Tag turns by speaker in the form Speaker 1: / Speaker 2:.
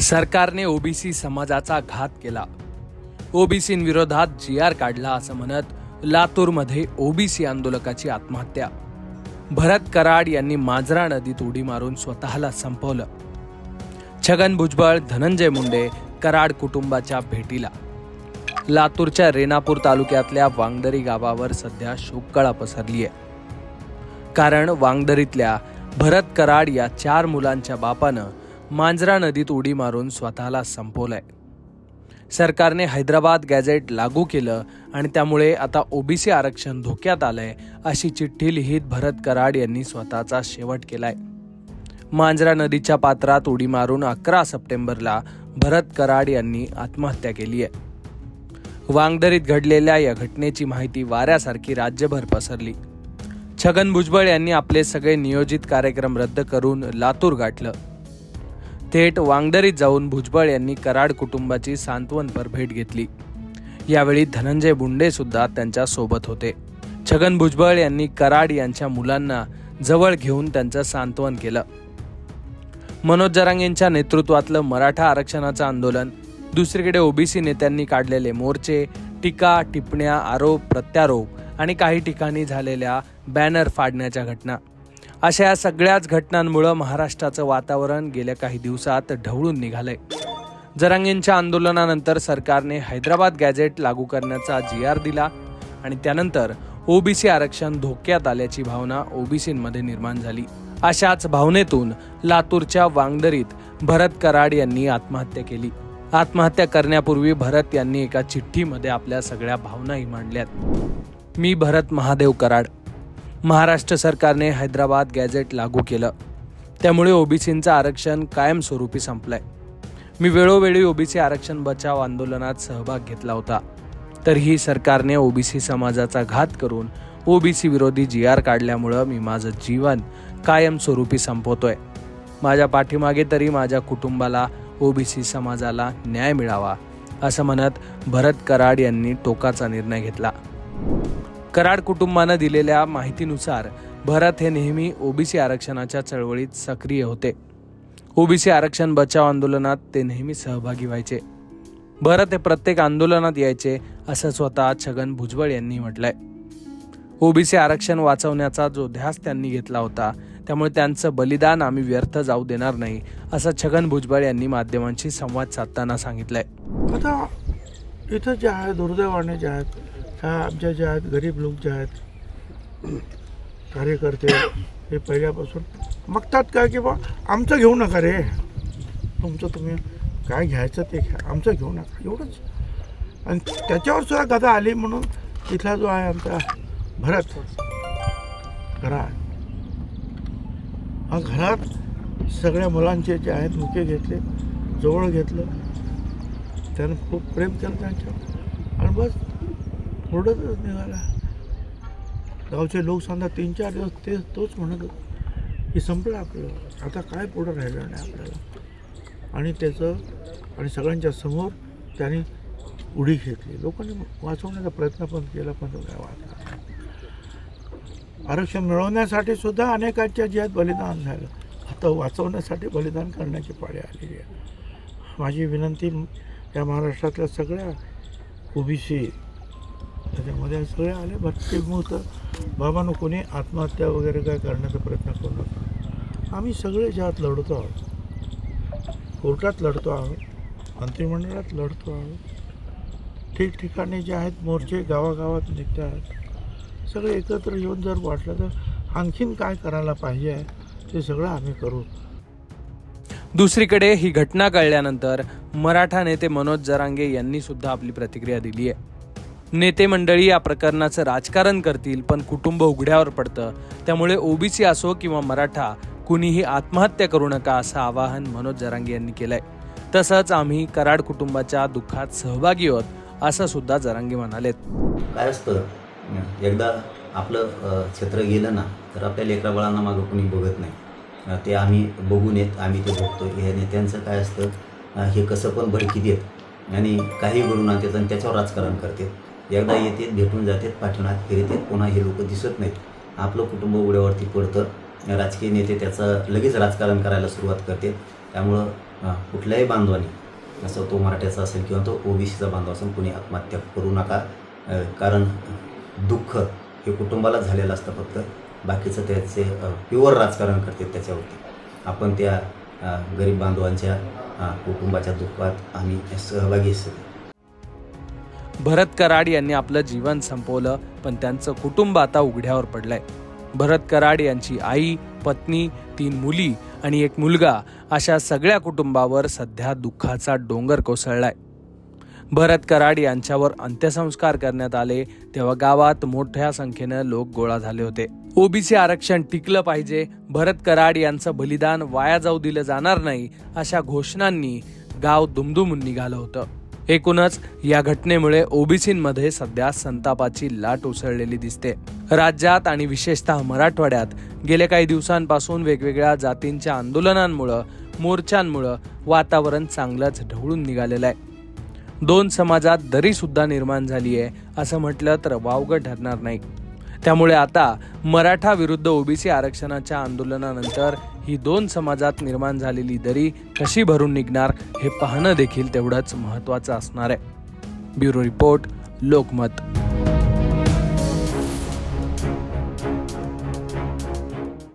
Speaker 1: सरकारने ओबीसी समाजाचा घात केला, ओबीसींविरोधात GR काढला असं म्हणत लातूरमध्ये ओबीसी आंदोलकाची आत्महत्या. भरत कराड यांनी मांजरा नदीत उडी मारून स्वतःला संपवलं. छगन भुजबळ, धनंजय मुंडे कराड कुटुंबाच्या भेटीला. लातूरच्या रेणापूर तालुक्यातल्या वांगदरी गावावर सध्या शोककळा पसरली आहे. कारण वांगदरीतल्या भरत कराड या 4 मुलांच्या बापानं मांजरा नदीत उडी मारून स्वतःला संपवलंय. सरकारने हैदराबाद गॅझेट लागू केलं आणि त्यामुळे आता ओबीसी आरक्षण धोक्यात आलंय अशी चिठ्ठी लिहित भरत कराड यांनी स्वतःचा शेवट केलाय. मांजरा नदीच्या पात्रात उडी मारून 11 सप्टेंबरला भरत कराड यांनी आत्महत्या केली आहे. वांगदरीत घडलेल्या या घटनेची माहिती वाऱ्यासारखी राज्यभर पसरली. छगन भुजबळ यांनी आपले सगळे नियोजित कार्यक्रम रद्द करून लातूर गाठलं. थेट वांगदरीत जाऊन भुजबळ यांनी कराड कुटुंबाची सांत्वनपर भेट घेतली. यावेळी धनंजय मुंडे सुद्धा त्यांच्या सोबत होते. छगन भुजबळ यांनी कराड यांच्या मुलांना जवळ घेऊन त्यांचं सांत्वन केलं. मनोज जरांगेंच्या नेतृत्वातलं मराठा आरक्षणाचं आंदोलन, दुसरीकडे ओबीसी नेत्यांनी काढलेले मोर्चे, टीका, टिप्पण्या, आरोप प्रत्यारोप आणि काही ठिकाणी झालेल्या बॅनर फाडण्याच्या घटना, अशा या सगळ्याच घटनांमुळे महाराष्ट्राचं वातावरण गेल्या काही दिवसात ढवळून निघालंय. जरांगेंच्या आंदोलनानंतर सरकारने हैदराबाद गॅझेट लागू करण्याचा GR दिला आणि त्यानंतर ओबीसी आरक्षण धोक्यात आल्याची भावना ओबीसींमध्ये निर्माण झाली. अशाच भावनेतून लातूरच्या वांगदरीत भरत कराड यांनी आत्महत्या केली. आत्महत्या करण्यापूर्वी भरत यांनी एका चिठ्ठीमध्ये आपल्या सगळ्या भावनाही मांडल्यात. मी भरत महादेव कराड. महाराष्ट्र सरकारने हैदराबाद गॅझेट लागू केलं, त्यामुळे ओबीसींचं आरक्षण कायमस्वरूपी संपलंय. मी वेळोवेळी ओबीसी आरक्षण बचाव आंदोलनात सहभाग घेतला होता, तरीही सरकारने ओबीसी समाजाचा घात करून ओबीसी विरोधी GR काढल्यामुळं मी माझं जीवन कायमस्वरूपी संपवतोय. माझ्या पाठीमागे तरी माझ्या कुटुंबाला, ओबीसी समाजाला न्याय मिळावा असं म्हणत भरत कराड यांनी टोकाचा निर्णय घेतला. कराड कुटुंबानं दिलेल्या माहितीनुसार भरत हे नेहमी ओबीसी आरक्षणाच्या चळवळीत सक्रिय होते. ओबीसी आरक्षण बचाव आंदोलनात ते नेहमी सहभागी व्हायचे. भरत हे प्रत्येक आंदोलनात यायचे असं स्वतः छगन भुजबळ यांनी म्हटलंय. ओबीसी आरक्षण वाचवण्याचा जो ध्यास त्यांनी घेतला होता, त्यामुळे त्यांचं बलिदान आम्ही व्यर्थ जाऊ देणार नाही असं छगन भुजबळ यांनी माध्यमांशी संवाद साधताना सांगितलंय.
Speaker 2: आता इथं जे आहे दुर्दैवाने जे आहेत, आमच्या जे आहेत गरीब लोक जे आहेत कार्यकर्ते, हे पहिल्यापासून मागतात काय की बा आमचं घेऊ नका रे, तुमचं तुम्ही काय घ्यायचं ते घ्या, आमचं घेऊ नका, एवढंच. आणि त्याच्यावर सुद्धा गदा आली म्हणून तिथला जो आहे आमचा भरत कराड, हा घरात सगळ्या मुलांचे जे आहेत मुके घेतले, जवळ घेतलं, त्यानं खूप प्रेम केलं त्यांच्यावर आणि बस थोडंच निघाला. गावचे लोक सांगतात 3-4 दिवस तोच म्हणत होता की संपलं आपलं, आता काय पुढं राहिलं नाही आपल्याला. आणि त्याचं आणि सगळ्यांच्या समोर त्यांनी उडी घेतली. लोकांनी वाचवण्याचा प्रयत्न पण केला, पण तो काय वाचला. आरक्षण मिळवण्यासाठी सुद्धा अनेकांच्या ज्यात बलिदान झालं, आता वाचवण्यासाठी बलिदान करण्याची पाळी आलेली आहे. माझी विनंती या महाराष्ट्रातल्या सगळ्या ओबीसी त्याच्यामध्ये सगळे आले भरती होतं, बाबांनो कोणी आत्महत्या वगैरे काय करण्याचा प्रयत्न करू नका. आम्ही सगळे ज्यात लढतो आहोत, कोर्टात लढतो आहोत, मंत्रिमंडळात लढतो आहोत, ठिकठिकाणी जे आहेत मोर्चे गावागावात निघत आहेत. सगळे एकत्र येऊन जर वाटलं तर आणखीन काय करायला पाहिजे आहे ते सगळं आम्ही करू.
Speaker 1: दुसरीकडे ही घटना कळल्यानंतर मराठा नेते मनोज जरांगे यांनी सुद्धा आपली प्रतिक्रिया दिली आहे. नेते मंडळी या प्रकरणाचं राजकारण करतील, पण कुटुंब उघड्यावर पडतं, त्यामुळे ओबीसी असो किंवा मराठा कुणीही आत्महत्या करू नका असं आवाहन मनोज जरांगे यांनी केलंय. तसंच आम्ही कराड कुटुंबाच्या दुःखात सहभागी आहोत असं सुद्धा जरांगे म्हणालेत.
Speaker 3: काय असतं, एकदा आपलं क्षेत्र गेलं ना तर आपल्या लेकराबाळांना मागं कोणी बघत नाही. ते आम्ही बघून येत, आम्ही ते बघतो. हे नेत्यांचं काय असतं, हे कसं पण भडकी देत आणि काही घडून आणतात आणि त्याच्यावर राजकारण करतात. एकदा येतात, भेटून जातात, पाठीमागे फिरतात, पुन्हा हे लोक दिसत नाहीत. आपलं कुटुंब उघड्यावरती पडतं राजकीय नेते त्याचं लगेच राजकारण करायला सुरुवात करते. त्यामुळं कुठल्याही बांधवानी, असं तो मराठ्याचा असेल किंवा तो ओबीसीचा बांधव असेल, कोणी आत्महत्या करू नका. कारण दुःख हे कुटुंबाला झालेलं असतं, फक्त बाकीचं त्याचे प्युअर राजकारण करते त्याच्यावरती. आपण त्या गरीब बांधवांच्या कुटुंबाच्या दुःखात आम्ही सहभागी असतो.
Speaker 1: भरत कराड यांनी आपलं जीवन संपवलं, पण त्यांचं कुटुंब आता उघड्यावर पडलंय. भरत कराड यांची आई, पत्नी, 3 मुली आणि 1 मुलगा अशा सगळ्या कुटुंबावर सध्या दुःखाचा डोंगर कोसळलाय. भरत कराड यांच्यावर अंत्यसंस्कार करण्यात आले तेव्हा गावात मोठ्या संख्येनं लोक गोळा झाले होते. ओबीसी आरक्षण टिकलं पाहिजे, भरत कराड यांचं बलिदान वाया जाऊ दिलं जाणार नाही, अशा घोषणांनी गाव दुमदुमून निघालं होतं. एकूणच या घटनेमुळे ओबीसींमध्ये सध्या संतापाची लाट उसळलेली दिसते. राज्यात आणि विशेषतः मराठवाड्यात गेल्या काही दिवसांपासून वेगवेगळ्या जातींच्या आंदोलनांमुळे, मोर्चांमुळे वातावरण चांगलंच ढवळून निघालेलं आहे. 2 समाजात दरी सुद्धा निर्माण झाली आहे असं म्हटलं तर वावगं ठरणार नाही. त्यामुळे आता मराठा विरुद्ध ओबीसी आरक्षणाच्या आंदोलनानंतर ही 2 समाजात निर्माण झालेली दरी कशी भरून निघणार हे पाहणं देखील तेवढंच महत्त्वाचं असणार आहे. Bureau report, Lokmat.